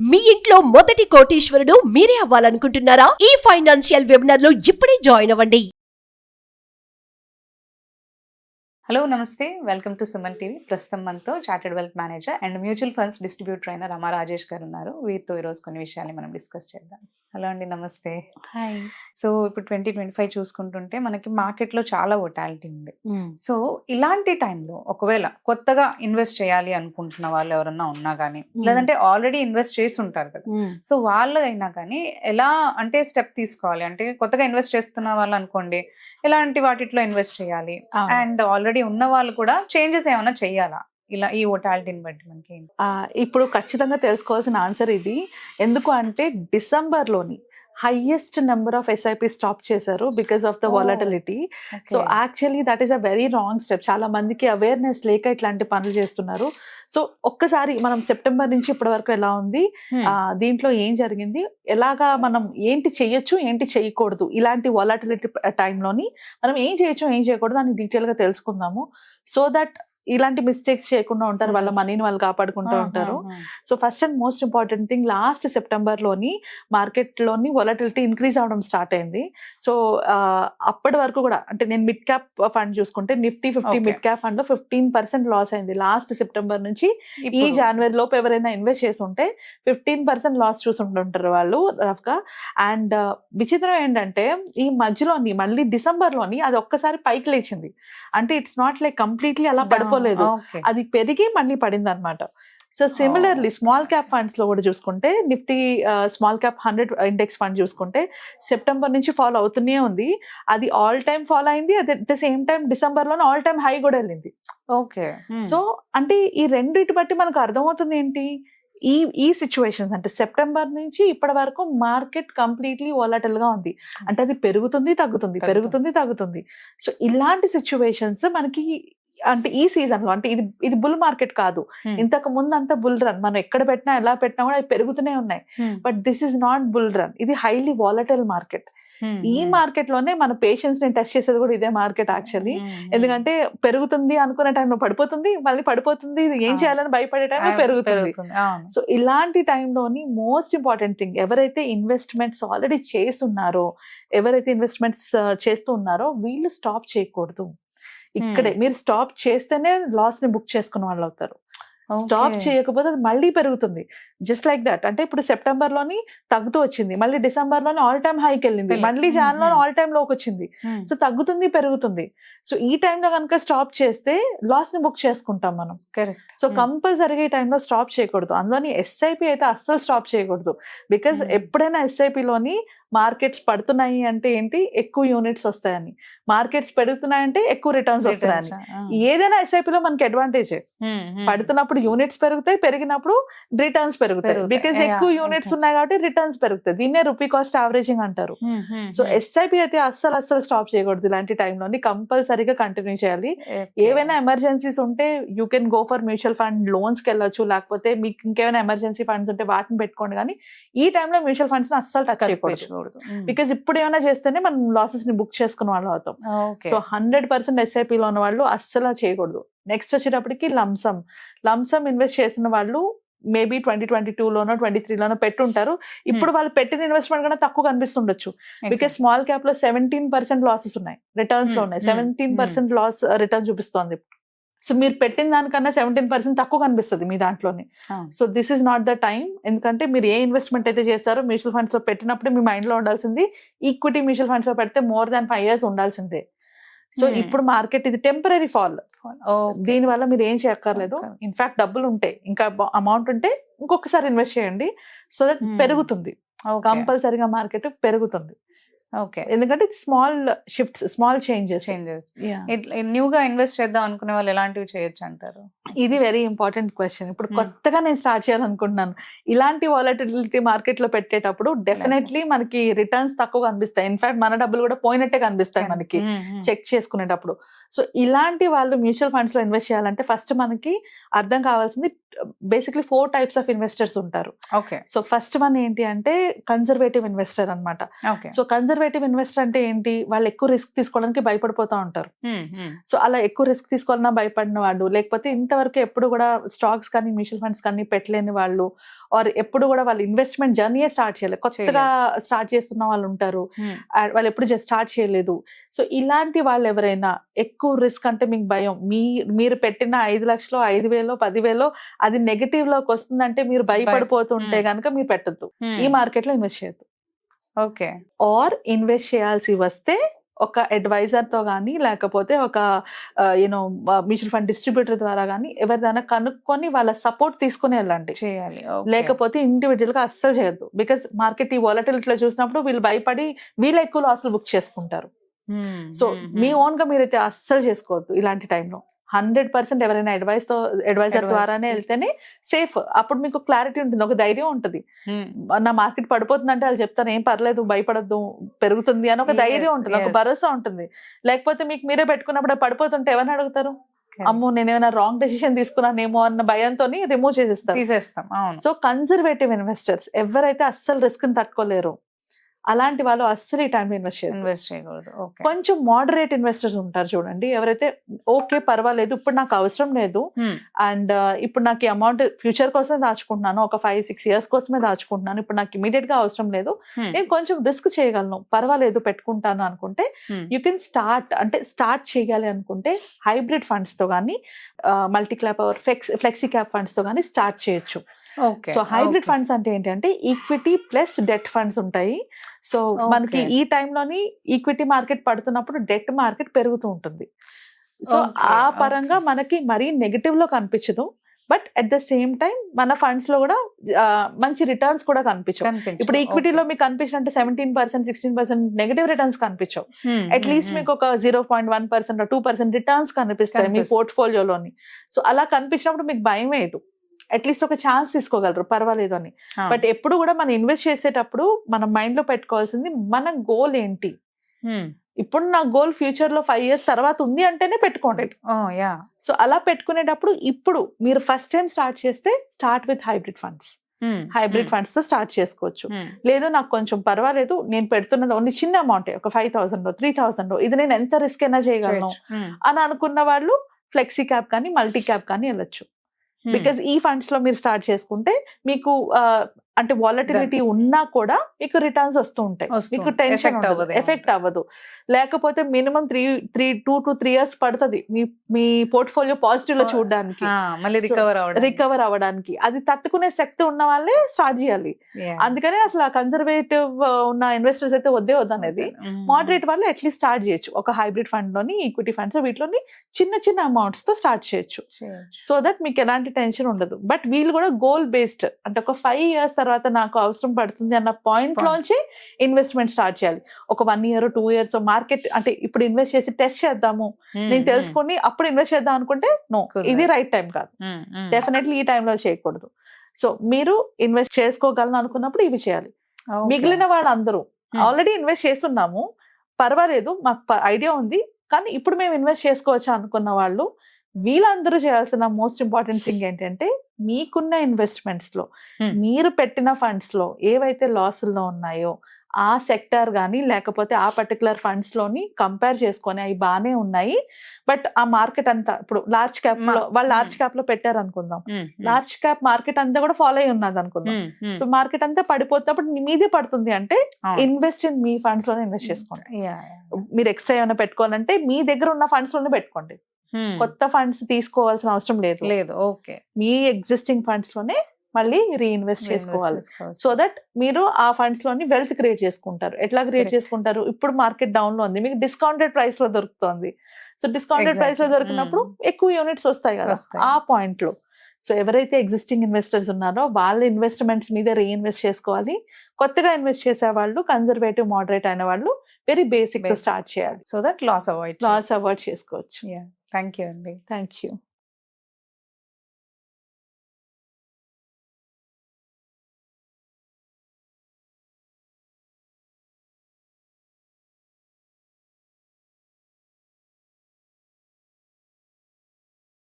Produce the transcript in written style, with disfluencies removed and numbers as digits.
మీ ఇంట్లో మొదటి కోటీశ్వరుడు మీరే అవ్వాలనుకుంటున్నారా? ఈ ఫైనాన్షియల్ వెబినార్ లో ఇప్పుడే జాయిన్ అవ్వండి. హలో నమస్తే, వెల్కమ్ టు సుమన్ టీవీ. ప్రస్తుతం మనతో chartered wealth manager and mutual funds distributor అయిన రమా రాజేష్ గారు ఉన్నారు. వీరితో ఈరోజు కొన్ని విషయాలు మనం డిస్కస్ చేద్దాం. హలో అండి, నమస్తే. హాయ్. సో ఇప్పుడు 2025 చూసుకుంటుంటే మనకి మార్కెట్లో చాలా వొటాలిటీ ఉంది. సో ఇలాంటి టైంలో ఒకవేళ కొత్తగా ఇన్వెస్ట్ చేయాలి అనుకుంటున్న వాళ్ళు ఎవరన్నా ఉన్నా కానీ, లేదంటే ఆల్రెడీ ఇన్వెస్ట్ చేసి ఉంటారు కదా, సో వాళ్ళు అయినా కానీ ఎలా అంటే స్టెప్ తీసుకోవాలి? అంటే కొత్తగా ఇన్వెస్ట్ చేస్తున్న వాళ్ళు అనుకోండి, ఎలాంటి వాటిలో ఇన్వెస్ట్ చేయాలి, అండ్ ఆల్రెడీ ఉన్న వాళ్ళు కూడా చేంజెస్ ఏమైనా చేయాలా ఇలా ఈ వొటాలిటీని బట్టి మనకి? ఇప్పుడు ఖచ్చితంగా తెలుసుకోవాల్సిన ఆన్సర్ ఇది. ఎందుకు అంటే డిసెంబర్లోని highest number of SIP stop చేశారు because of the volatility. So actually that is a very wrong step. చాలా మందికి అవేర్నెస్ లేక ఇట్లాంటి పనులు చేస్తున్నారు. సో ఒక్కసారి మనం సెప్టెంబర్ నుంచి ఇప్పటి వరకు ఎలా ఉంది, దీంట్లో ఏం జరిగింది, ఎలాగా మనం ఏంటి చేయొచ్చు ఏంటి చేయకూడదు, ఇలాంటి వాలటిలిటీ టైంలోని మనం ఏం చేయొచ్చు ఏం చేయకూడదు అని డీటెయిల్ గా తెలుసుకుందాము. సో దట్ ఇలాంటి మిస్టేక్స్ చేయకుండా ఉంటారు, వాళ్ళ మనీని వాళ్ళు కాపాడుకుంటూ ఉంటారు. So first and most important thing, last September లోని మార్కెట్ లోని వాలటిలిటీ ఇంక్రీజ్ అవడం స్టార్ట్ అయింది. సో అప్పటి వరకు కూడా అంటే నేను మిడ్ క్యాప్ ఫండ్ చూసుకుంటే నిఫ్టీ 50 మిడ్ క్యాప్ ఫండ్ లో 15% లాస్ అయింది లాస్ట్ సెప్టెంబర్ నుంచి. ఈ జనవరి లోపు ఎవరైనా ఇన్వెస్ట్ చేసి ఉంటే 15% లాస్ చూసుంటుంటారు వాళ్ళు రఫ్ గా. అండ్ విచిత్రం ఏంటంటే ఈ మధ్యలోని మళ్ళీ డిసెంబర్ లోని అది ఒక్కసారి పైకి లేచింది. అంటే ఇట్స్ నాట్ లైక్ కంప్లీట్లీ అలా పడిపోలేదు, అది పెరిగి మళ్ళీ పడింది అనమాట. So similarly small cap funds లో కూడా చూసుకుంటే Nifty small cap 100 index fund చూసుకుంటే సెప్టెంబర్ నుంచి ఫాలో అవుతూనే ఉంది. అది ఆల్ టైమ్ ఫాలో అయింది, at the same time December లోనే ఆల్ టైమ్ హై కూడా వెళ్ళింది. ఓకే. సో అంటే ఈ రెండిటి బట్టి మనకు అర్థమవుతుంది ఏంటి, ఈ సిచ్యువేషన్స్ అంటే సెప్టెంబర్ నుంచి ఇప్పటి వరకు మార్కెట్ కంప్లీట్లీ వాలటైల్ గా ఉంది. అంటే అది పెరుగుతుంది తగ్గుతుంది, పెరుగుతుంది తగ్గుతుంది. సో ఇలాంటి సిచ్యువేషన్స్ మనకి అంటే ఈ సీజన్ లో, అంటే ఇది బుల్ మార్కెట్ కాదు, ఇంతకు ముందు అంతా బుల్ రన్, మనం ఎక్కడ పెట్టినా ఎలా పెట్టినా కూడా అవి పెరుగుతూనే ఉన్నాయి. But this is not bull run, ఇది హైలీ వాలటైల్ మార్కెట్. ఈ మార్కెట్ లోనే మన పేషెన్స్ ని టెస్ట్ చేసేది కూడా ఇదే మార్కెట్ యాక్చువల్లీ. ఎందుకంటే పెరుగుతుంది అనుకునే టైంలో పడిపోతుంది, మళ్ళీ పడిపోతుంది, ఇది ఏం చేయాలని భయపడే టైంలో పెరుగుతుంది. సో ఇలాంటి టైంలోని మోస్ట్ ఇంపార్టెంట్ థింగ్, ఎవరైతే ఇన్వెస్ట్మెంట్స్ ఆల్రెడీ చేస్తున్నారో, ఎవరైతే ఇన్వెస్ట్మెంట్స్ చేస్తూ ఉన్నారో వీళ్ళు స్టాప్ చేయకూడదు. ఇక్కడే మీరు స్టాప్ చేస్తేనే లాస్ ని బుక్ చేసుకున్న వాళ్ళు అవుతారు. స్టాప్ చేయకపోతే అది మళ్ళీ పెరుగుతుంది. Just like that. అంటే ఇప్పుడు సెప్టెంబర్ లోని తగ్గుతూ వచ్చింది, మళ్ళీ డిసెంబర్ లోని ఆల్ టైమ్ హైకి వెళ్ళింది, మళ్ళీ జాన్ లో ఆల్ టైమ్ లోకి వచ్చింది. సో తగ్గుతుంది పెరుగుతుంది. సో ఈ టైంలో కనుక స్టాప్ చేస్తే లాస్ ని బుక్ చేసుకుంటాం మనం. సో కంపల్సరీగా ఈ టైంలో స్టాప్ చేయకూడదు. అందులోని SIP అయితే అస్సలు స్టాప్ చేయకూడదు. బికాస్ ఎప్పుడైనా SIP లోని మార్కెట్స్ పడుతున్నాయి అంటే ఏంటి, ఎక్కువ యూనిట్స్ వస్తాయని, మార్కెట్స్ పెరుగుతున్నాయంటే ఎక్కువ రిటర్న్స్ వస్తాయని. ఏదైనా SIP లో మనకి అడ్వాంటేజ్, పడుతున్నప్పుడు యూనిట్స్ పెరుగుతాయి, పెరిగినప్పుడు రిటర్న్స్ పెరుగుతాయి. బికాస్ ఎక్కువ యూనిట్స్ ఉన్నాయి కాబట్టి రిటర్న్స్ పెరుగుతాయి. దీన్నే రూపీ కాస్ట్ యావరేజింగ్ అంటారు. సో SIP అయితే అస్సలు స్టాప్ చేయకూడదు. ఇలాంటి టైంలోని కంపల్సరీగా కంటిన్యూ చేయాలి. ఏవైనా ఎమర్జెన్సీస్ ఉంటే you can go for mutual fund loans కి వెళ్ళొచ్చు, లేకపోతే మీకు ఇంకేమైనా ఎమర్జెన్సీ ఫండ్స్ ఉంటే వాటిని పెట్టుకోండి. కానీ ఈ టైంలో మ్యూచువల్ ఫండ్స్ అస్సలు టచ్ చేయకూడదు. బికాస్ ఇప్పుడు ఏమైనా చేస్తేనే మనం లాసెస్ ని బుక్ చేసుకున్న వాళ్ళు అవుతాం. సో 100% SIP లో ఉన్న వాళ్ళు అస్సలు చేయకూడదు. నెక్స్ట్ వచ్చేటప్పటికి లంసమ్ ఇన్వెస్ట్ చేసిన వాళ్ళు మేబీ 2022 లోనో 2023 లోనో పెట్టుంటారు. ఇప్పుడు వాళ్ళు పెట్టిన ఇన్వెస్ట్మెంట్ కన్నా తక్కువ కనిపిస్తుండొచ్చు. బికాస్ స్మాల్ క్యాప్ లో 17% లాసెస్ ఉన్నాయి, రిటర్న్స్ లో ఉన్నాయి. 17% లాస్ రిటర్న్ చూపిస్తోంది. సో మీరు పెట్టిన దానికన్నా 17% తక్కువ కనిపిస్తుంది మీ దాంట్లోనే. So this is not the time. ఎందుకంటే మీరు ఏ ఇన్వెస్ట్మెంట్ అయితే చేస్తారో మ్యూచువల్ ఫండ్స్ లో పెట్టినప్పుడు మీ మైండ్ లో ఉండాల్సింది ఈక్విటీ మ్యూచువల్ ఫండ్స్ లో పెడితే more than 5 years ఉండాల్సిందే. సో ఇప్పుడు మార్కెట్ ఇది టెంపరీ ఫాల్, దీని వల్ల మీరు ఏం చేయక్కర్లేదు. ఇన్ఫాక్ట్ డబ్బులు ఉంటే, ఇంకా అమౌంట్ ఉంటే ఇంకొకసారి ఇన్వెస్ట్ చేయండి. సో దట్ పెరుగుతుంది, కంపల్సరీగా మార్కెట్ పెరుగుతుంది. ఓకే. ఎందుకంటే స్మాల్ షిఫ్ట్స్, స్మాల్ చేంజెస్. న్యూగా ఇన్వెస్ట్ చేద్దాం అనుకునే వాళ్ళు ఎలాంటివి చేయొచ్చు అంటారు? ఇది వెరీ ఇంపార్టెంట్ క్వశ్చన్. ఇప్పుడు కొత్తగా నేను స్టార్ట్ చేయాలనుకుంటున్నాను. ఇలాంటి వాలటిలిటీ మార్కెట్ లో పెట్టేటప్పుడు డెఫినెట్లీ మనకి రిటర్న్స్ తక్కువ కనిపిస్తాయి. ఇన్ఫాక్ట్ మన డబ్బులు కూడా పోయినట్టే కనిపిస్తాయి మనకి చెక్ చేసుకునేటప్పుడు. సో ఇలాంటి వాళ్ళు మ్యూచువల్ ఫండ్స్ లో ఇన్వెస్ట్ చేయాలంటే ఫస్ట్ మనకి అర్థం కావాల్సింది బేసిక్లీ 4 types ఆఫ్ ఇన్వెస్టర్స్ ఉంటారు. సో ఫస్ట్ వన్ ఏంటి అంటే కన్జర్వేటివ్ ఇన్వెస్టర్ అనమాట. సో కన్జర్వేటివ్ కన్జర్వేటివ్ ఇన్వెస్టర్ అంటే ఏంటి, వాళ్ళు ఎక్కువ రిస్క్ తీసుకోవడానికి భయపడిపోతూ ఉంటారు. సో అలా ఎక్కువ రిస్క్ తీసుకోవాలన్నా భయపడిన వాళ్ళు, లేకపోతే ఇంతవరకు ఎప్పుడు కూడా స్టాక్స్ కానీ మ్యూచువల్ ఫండ్స్ కానీ పెట్టలేని వాళ్ళు, ఆర్ ఎప్పుడు కూడా వాళ్ళు ఇన్వెస్ట్మెంట్ జర్నీయే స్టార్ట్ చేయలేదు, కొత్తగా స్టార్ట్ చేస్తున్న వాళ్ళు ఉంటారు, వాళ్ళు ఎప్పుడు స్టార్ట్ చేయలేదు. సో ఇలాంటి వాళ్ళు ఎవరైనా ఎక్కువ రిస్క్ అంటే మీకు భయం, మీరు పెట్టిన 5 లక్షలు 5,000 10,000 అది నెగటివ్ లోకి వస్తుందంటే మీరు భయపడిపోతుంటే కనుక మీరు పెట్టద్దు, ఈ మార్కెట్ లో ఇన్వెస్ట్ చేయొద్దు. ఓకే. ఆర్ ఇన్వెస్ట్ చేయాల్సి వస్తే ఒక అడ్వైజర్ తో కానీ, లేకపోతే ఒక యూనో మ్యూచువల్ ఫండ్ డిస్ట్రిబ్యూటర్ ద్వారా కానీ ఎవరిదైనా కనుక్కొని వాళ్ళ సపోర్ట్ తీసుకుని వెళ్ళండి చేయాలి. లేకపోతే ఇండివిజువల్ గా అస్సలు చేయొద్దు. బికాస్ మార్కెట్ ఈ వాలటిలిటీలో చూసినప్పుడు వీళ్ళు భయపడి వీళ్ళు ఎక్కువ లాసులు బుక్ చేసుకుంటారు. సో మీ ఓన్ గా మీరైతే అస్సలు చేసుకోవద్దు ఇలాంటి టైంలో. 100% ఎవరైనా అడ్వైజర్ ద్వారానే వెళ్తేనే సేఫ్. అప్పుడు మీకు క్లారిటీ ఉంటుంది, ఒక ధైర్యం ఉంటుంది. నా మార్కెట్ పడిపోతుందంటే వాళ్ళు చెప్తాను ఏం పర్లేదు భయపడద్దు పెరుగుతుంది అని ఒక ధైర్యం ఉంటుంది, ఒక భరోసా ఉంటుంది. లేకపోతే మీకు మీరే పెట్టుకున్నప్పుడు పడిపోతుంటే ఎవరిని అడుగుతారు, అమ్మో నేను ఏమైనా రాంగ్ డెసిషన్ తీసుకున్నానేమో అన్న భయంతో రిమూవ్ తీసేస్తాం. సో కన్జర్వేటివ్ ఇన్వెస్టర్స్ ఎవరైతే అస్సలు రిస్క్ ని తట్టుకోలేరు అలాంటి వాళ్ళు అస్సలు ఈ టైంలో ఇన్వెస్ట్ చేయకూడదు. కొంచెం మోడరేట్ ఇన్వెస్టర్స్ ఉంటారు చూడండి, ఎవరైతే ఓకే పర్వాలేదు ఇప్పుడు నాకు అవసరం లేదు అండ్ ఇప్పుడు నాకు ఈ అమౌంట్ ఫ్యూచర్ కోసమే దాచుకుంటున్నాను, ఒక 5-6 ఇయర్స్ కోసమే దాచుకుంటున్నాను, ఇప్పుడు నాకు ఇమీడియట్ గా అవసరం లేదు, నేను కొంచెం రిస్క్ చేయగలను పర్వాలేదు పెట్టుకుంటాను అనుకుంటే యూ కెన్ స్టార్ట్ చేయాలి అనుకుంటే హైబ్రిడ్ ఫండ్స్ తో కానీ multi cap flexi cap funds తో కానీ స్టార్ట్ చేయొచ్చు. సో హైబ్రిడ్ ఫండ్స్ అంటే ఏంటంటే ఈక్విటీ ప్లస్ డెట్ ఫండ్స్ ఉంటాయి. సో మనకి ఈ టైంలోని ఈక్విటీ మార్కెట్ పడుతున్నప్పుడు డెట్ మార్కెట్ పెరుగుతూ ఉంటుంది. సో ఆ పరంగా మనకి మరీ నెగటివ్ లో కనిపించదు, but at the same time మన ఫండ్స్ లో కూడా మంచి రిటర్న్స్ కూడా కనిపించవు. ఇప్పుడు ఈక్విటీలో మీకు కనిపించినట్టు 17% 16% నెగటివ్ రిటర్న్స్ కనిపించవు, అట్లీస్ట్ మీకు ఒక 0.1% 2% రిటర్న్స్ కనిపిస్తాయి మీ పోర్ట్ఫోలియోలోని. సో అలా కనిపించినప్పుడు మీకు భయం లేదు, అట్లీస్ట్ ఒక ఛాన్స్ తీసుకోగలరు పర్వాలేదు అని. బట్ ఎప్పుడు కూడా మనం ఇన్వెస్ట్ చేసేటప్పుడు మనం మైండ్ లో పెట్టుకోవాల్సింది మన గోల్ ఏంటి. ఇప్పుడు నా గోల్ ఫ్యూచర్ లో 5 years తర్వాత ఉంది అంటేనే పెట్టుకోండి. సో అలా పెట్టుకునేటప్పుడు ఇప్పుడు మీరు first time start with hybrid funds తో స్టార్ట్ చేసుకోవచ్చు. లేదు నాకు కొంచెం పర్వాలేదు, నేను పెడుతున్నది ఓన్లీ చిన్న అమౌంట్, ఒక 5,000 3,000 ఇది నేను ఎంత రిస్క్ అయినా చేయగలను అని అనుకున్న వాళ్ళు ఫ్లెక్సీ క్యాప్ కానీ మల్టీ క్యాప్ కానీ వెళ్ళొచ్చు. బికాస్ ఈ ఫండ్స్ లో మీరు స్టార్ట్ చేసుకుంటే మీకు అంటే వాలటిలిటీ ఉన్నా కూడా మీకు రిటర్న్స్ వస్తూ ఉంటాయి, మీకు టెన్షన్ ఎఫెక్ట్ అవ్వదు. లేకపోతే మినిమం 2 to 3 years పడుతుంది మీ పోర్ట్ఫోలియో పాజిటివ్ లో చూడడానికి, రికవర్ అవ్వడానికి. అది తట్టుకునే శక్తి ఉన్న వాళ్ళే స్టార్ట్ చేయాలి. అందుకనే అసలు ఆ కన్జర్వేటివ్ ఉన్న ఇన్వెస్టర్స్ అయితే వద్దనేది. మోడరేట్ వాళ్ళు అట్లీస్ట్ స్టార్ట్ చేయొచ్చు ఒక హైబ్రిడ్ ఫండ్ లోని, ఈక్విటీ ఫండ్స్ వీటిలోని చిన్న అమౌంట్స్ తో స్టార్ట్ చేయొచ్చు. సో దట్ మీకు ఎలాంటి టెన్షన్ ఉండదు. బట్ వీళ్ళు కూడా గోల్ బేస్డ్, అంటే ఒక 5 years తర్వాత నాకు అవసరం పడుతుంది అన్న పాయింట్ లోంచి ఇన్వెస్ట్మెంట్ స్టార్ట్ చేయాలి. ఒక 1 year 2 years మార్కెట్ అంటే ఇప్పుడు ఇన్వెస్ట్ చేసి టెస్ట్ చేద్దాము నేను తెలుసుకొని అప్పుడు ఇన్వెస్ట్ చేద్దాం అనుకుంటే నో, ఇది రైట్ టైం కాదు. డెఫినెట్లీ ఈ టైంలో చేయకూడదు. సో మీరు ఇన్వెస్ట్ చేసుకోగలను అనుకున్నప్పుడు ఇవి చేయాలి. మిగిలిన వాళ్ళందరూ ఆల్రెడీ ఇన్వెస్ట్ చేస్తున్నాము పర్వాలేదు మాకు ఐడియా ఉంది కానీ ఇప్పుడు మేము ఇన్వెస్ట్ చేసుకోవచ్చా అనుకున్న వాళ్ళు, వీళ్ళందరూ చేయాల్సిన మోస్ట్ ఇంపార్టెంట్ థింగ్ ఏంటంటే మీకున్న ఇన్వెస్ట్మెంట్స్ లో మీరు పెట్టిన ఫండ్స్ లో ఏవైతే లాసుల్లో ఉన్నాయో ఆ సెక్టార్ కానీ లేకపోతే ఆ పర్టికులర్ ఫండ్స్ లోని కంపేర్ చేసుకొని అవి బాగానే ఉన్నాయి, బట్ ఆ మార్కెట్ అంతా ఇప్పుడు లార్జ్ క్యాప్ లో వాళ్ళు లార్జ్ క్యాప్ లో పెట్టారు అనుకుందాం, లార్జ్ క్యాప్ మార్కెట్ అంతా కూడా ఫాలో అయి ఉన్నది అనుకుందాం. సో మార్కెట్ అంతా పడిపోతున్నప్పుడు మీదే పడుతుంది అంటే ఇన్వెస్ట్ ఇన్ మీ ఫండ్స్ లోనే ఇన్వెస్ట్ చేసుకోండి. మీరు ఎక్స్ట్రా ఏమైనా పెట్టుకోవాలంటే మీ దగ్గర ఉన్న ఫండ్స్ లోనే పెట్టుకోండి, కొత్త ఫండ్స్ తీసుకోవాల్సిన అవసరం లేదు. ఓకే, మీ ఎగ్జిస్టింగ్ ఫండ్స్ లోనే మళ్ళీ రీఇన్వెస్ట్ చేసుకోవాలి. సో దట్ మీరు ఆ ఫండ్స్ లోని వెల్త్ క్రియేట్ చేసుకుంటారు. ఎట్లా క్రియేట్ చేసుకుంటారు, ఇప్పుడు మార్కెట్ డౌన్ లో ఉంది, మీకు డిస్కౌంటెడ్ ప్రైస్ లో దొరుకుతుంది. సో డిస్కౌంటెడ్ ప్రైస్ లో దొరికినప్పుడు ఎక్కువ యూనిట్స్ వస్తాయి కదా ఆ పాయింట్ లో. సో ఎవరైతే ఎగ్జిస్టింగ్ ఇన్వెస్టర్స్ ఉన్నారో వాళ్ళ ఇన్వెస్ట్మెంట్స్ మీద రీఇన్వెస్ట్ చేసుకోవాలి. కొత్తగా ఇన్వెస్ట్ చేసే వాళ్ళు, కన్జర్వేటివ్ మోడరేట్ అయిన వాళ్ళు వెరీ బేసిక్ తో స్టార్ట్ చేయాలి. సో దట్ లాస్ అవాయిడ్ చేసుకోవచ్చు. థ్యాంక్ యూ అండి. Thank you.